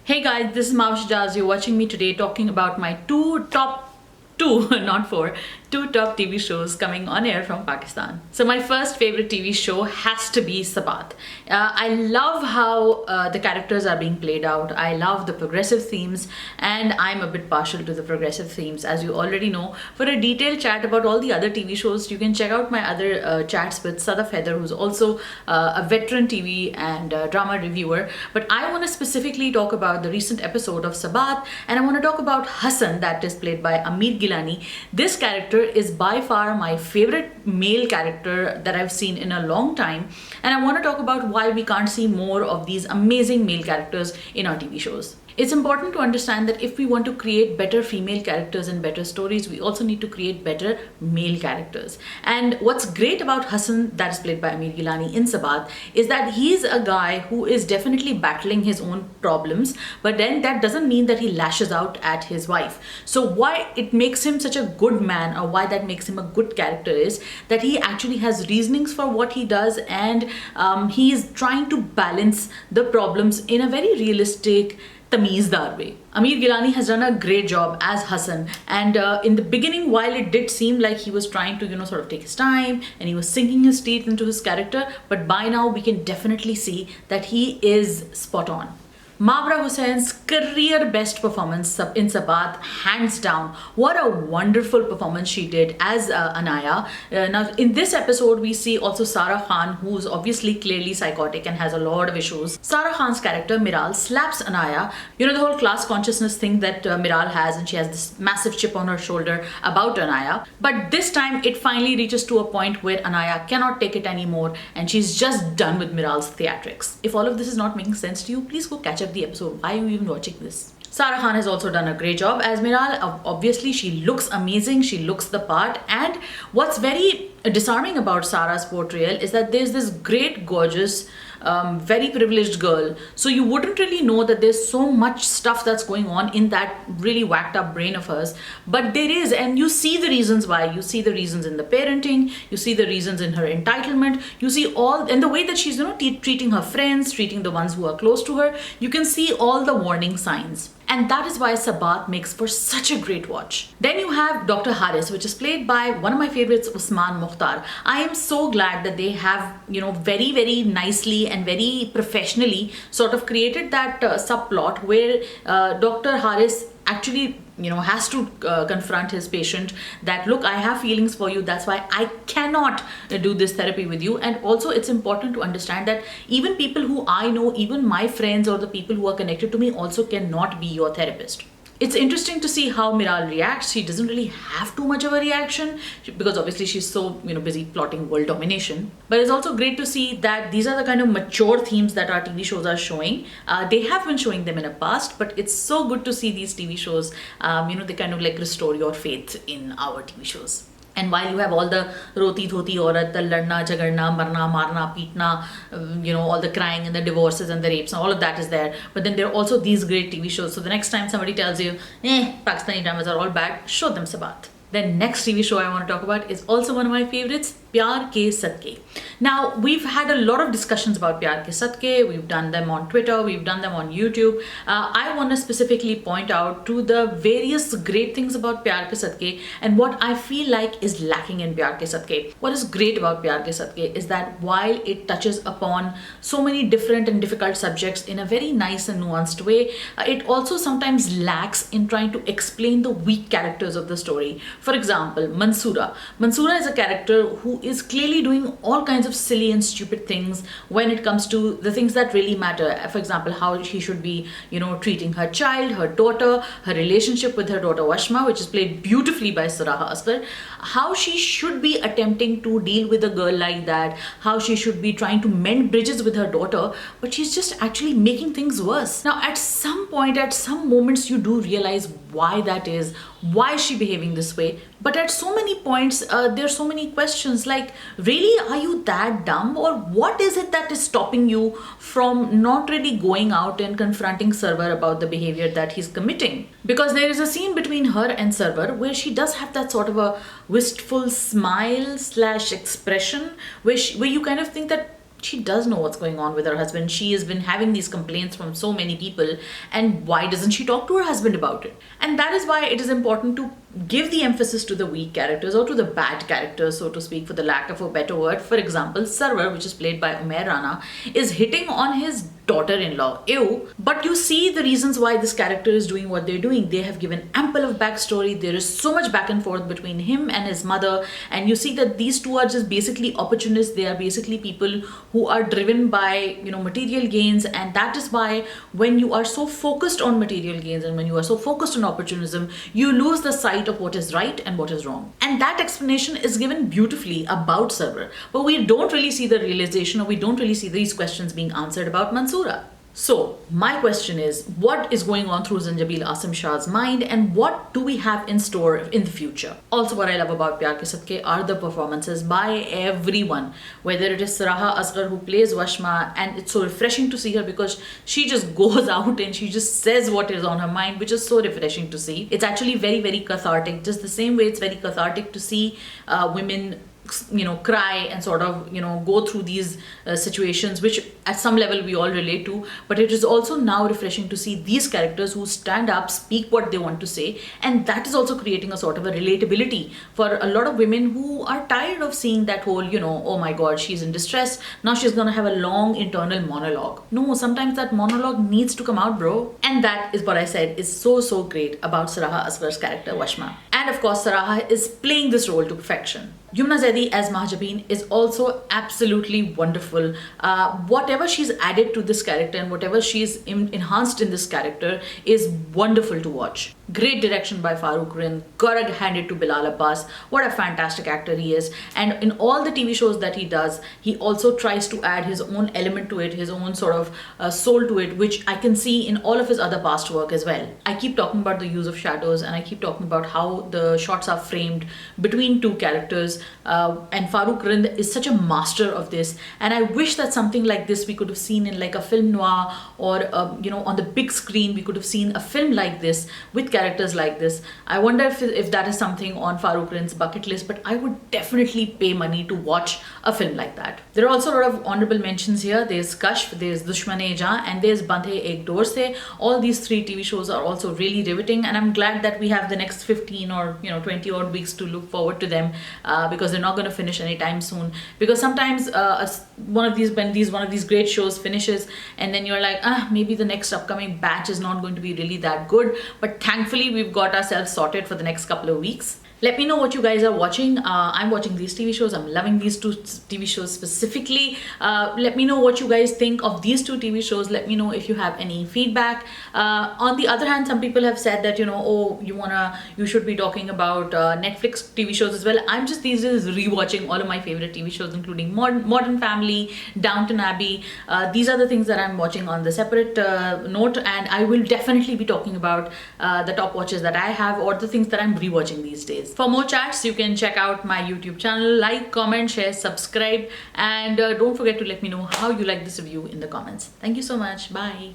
Hey guys, this is Ajaz. You're watching me today talking about my two, not four, two top TV shows coming on air from Pakistan. So my first favorite TV show has to be Sabaat. I love how the characters are being played out. I love the progressive themes, and I'm a bit partial to the progressive themes, as you already know. For a detailed chat about all the other TV shows, you can check out my other chats with Sadaf Heather, who's also a veteran TV and drama reviewer. But I want to specifically talk about the recent episode of Sabaat, and I want to talk about Hasan, that is played by Ameer Gilani. This character is by far my favorite male character that I've seen in a long time, and I want to talk about why we can't see more of these amazing male characters in our TV shows. It's important to understand that if we want to create better female characters and better stories, we also need to create better male characters. And what's great about Hasan, that is played by Ameer Gilani in Sabaat, is that he's a guy who is definitely battling his own problems, but then that doesn't mean that he lashes out at his wife. So why it makes him such a good man, or why that makes him a good character, is that he actually has reasonings for what he does, and he is trying to balance the problems in a very realistic, tamizdar way. Ameer Gilani has done a great job as Hasan, and in the beginning, while it did seem like he was trying to sort of take his time and he was sinking his teeth into his character, but by now we can definitely see that he is spot on. Mawra Hocane's career best performance in Sabaat, hands down. What a wonderful performance she did as Anaya. Now, in this episode, we see also Sara Khan, who's obviously clearly psychotic and has a lot of issues. Sara Khan's character, Miral, slaps Anaya. You know, the whole class consciousness thing that Miral has, and she has this massive chip on her shoulder about Anaya. But this time, it finally reaches to a point where Anaya cannot take it anymore, and she's just done with Miral's theatrics. If all of this is not making sense to you, please go catch up the episode. Why are you even watching this? Sara Khan has also done a great job as Miral. Obviously, she looks amazing. She looks the part. And what's very disarming about Sara's portrayal is that there's this great, gorgeous, very privileged girl. So you wouldn't really know that there's so much stuff that's going on in that really whacked up brain of hers. But there is, and you see the reasons why. You see the reasons in the parenting. You see the reasons in her entitlement. You see all, and the way that she's, treating her friends, treating the ones who are close to her. You can see all the warning signs. And that is why Sabaat makes for such a great watch. Then you have Dr. Haris, which is played by one of my favorites, Usman Mukhtar. I am so glad that they have, very, very nicely and very professionally sort of created that subplot where Dr. Haris actually has to confront his patient that, look, I have feelings for you, that's why I cannot do this therapy with you. And also it's important to understand that even people who I know, even my friends or the people who are connected to me, also cannot be your therapist. It's interesting to see how Miral reacts. She doesn't really have too much of a reaction because obviously she's so busy plotting world domination. But it's also great to see that these are the kind of mature themes that our TV shows are showing. They have been showing them in the past, but it's so good to see these TV shows, they kind of like restore your faith in our TV shows. And while you have all the roti dhoti aurat, the ladna, jhagadna, marna, marna, peetna, all the crying and the divorces and the rapes, and all of that is there. But then there are also these great TV shows. So the next time somebody tells you, Pakistani dramas are all bad, show them Sabaat. The next TV show I want to talk about is also one of my favorites, Pyar Ke Sadqay. Now, we've had a lot of discussions about Pyar Ke Sadqay. We've done them on Twitter, we've done them on YouTube. I want to specifically point out to the various great things about Pyar Ke Sadqay and what I feel like is lacking in Pyar Ke Sadqay. What is great about Pyar Ke Sadqay is that while it touches upon so many different and difficult subjects in a very nice and nuanced way, it also sometimes lacks in trying to explain the weak characters of the story. For example, Mansoora. Mansoora is a character who is clearly doing all kinds of silly and stupid things when it comes to the things that really matter. For example, how she should be, treating her child, her daughter, her relationship with her daughter Washma, which is played beautifully by Saraha Asghar. How she should be attempting to deal with a girl like that. How she should be trying to mend bridges with her daughter, but she's just actually making things worse. Now, at some point, at some moments, you do realize why that is. Why is she behaving this way? But at so many points, there are so many questions like, really, are you that dumb? Or what is it that is stopping you from not really going out and confronting Sarwar about the behavior that he's committing? Because there is a scene between her and Sarwar where she does have that sort of a wistful smile / expression where you kind of think that She does know what's going on with her husband. She has been having these complaints from so many people, and why doesn't she talk to her husband about it? And that is why it is important to give the emphasis to the weak characters, or to the bad characters, so to speak, for the lack of a better word. For example, Sarwar, which is played by Umair Rana, is hitting on his daughter-in-law. Ew. But you see the reasons why this character is doing what they're doing. They have given ample of backstory. There is so much back and forth between him and his mother, and you see that these two are just basically opportunists. They are basically people who are driven by, material gains, and that is why when you are so focused on material gains and when you are so focused on opportunism, you lose the sight of what is right and what is wrong. And that explanation is given beautifully about Sarwar, but we don't really see the realization, or we don't really see these questions being answered about Mansoora. So, my question is, what is going on through Zanjabil Asim Shah's mind, and what do we have in store in the future? Also, what I love about Pyar Ke Sadqay are the performances by everyone, whether it is Saraha Asghar who plays Washma, and it's so refreshing to see her because she just goes out and she just says what is on her mind, which is so refreshing to see. It's actually very, very cathartic, just the same way it's very cathartic to see women cry and sort of go through these situations, which at some level we all relate to. But it is also now refreshing to see these characters who stand up, speak what they want to say, and that is also creating a sort of a relatability for a lot of women who are tired of seeing that whole oh my god, she's in distress, now she's gonna have a long internal monologue. No, sometimes that monologue needs to come out, bro. And that is what I said is so great about Saraha Asghar's character Washma. And of course, Saraha is playing this role to perfection. Yumna Zaidi as Mahjabeen is also absolutely wonderful. Whatever she's added to this character and whatever she's enhanced in this character is wonderful to watch. Great direction by Farooq Rind. Gotta hand it to Bilal Abbas. What a fantastic actor he is. And in all the TV shows that he does, he also tries to add his own element to it, his own sort of soul to it, which I can see in all of his other past work as well. I keep talking about the use of shadows, and I keep talking about how the shots are framed between two characters. And Farooq Rind is such a master of this, and I wish that something like this we could have seen in like a film noir, or on the big screen we could have seen a film like this with characters like this. I wonder if that is something on Farooq Rind's bucket list, but I would definitely pay money to watch a film like that. There are also a lot of honorable mentions here. There's Kashf, there's Dushman-e-Jaan, and there's Bandhe Ek Door Se. All these three TV shows are also really riveting, and I'm glad that we have the next 15 or 20 odd weeks to look forward to them, because they're not going to finish anytime soon. Because sometimes one of these great shows finishes, and then you're like, maybe the next upcoming batch is not going to be really that good. But thankfully, we've got ourselves sorted for the next couple of weeks. Let me know what you guys are watching. I'm watching these TV shows. I'm loving these two TV shows specifically. Let me know what you guys think of these two TV shows. Let me know if you have any feedback. On the other hand, some people have said that, oh, you should be talking about Netflix TV shows as well. I'm just these days rewatching all of my favorite TV shows, including Modern Family, Downton Abbey. These are the things that I'm watching on the separate note, and I will definitely be talking about the top watches that I have, or the things that I'm rewatching these days. For more chats, you can check out my YouTube channel. Like, comment, share, subscribe, and don't forget to let me know how you like this review in the comments. Thank you so much. Bye.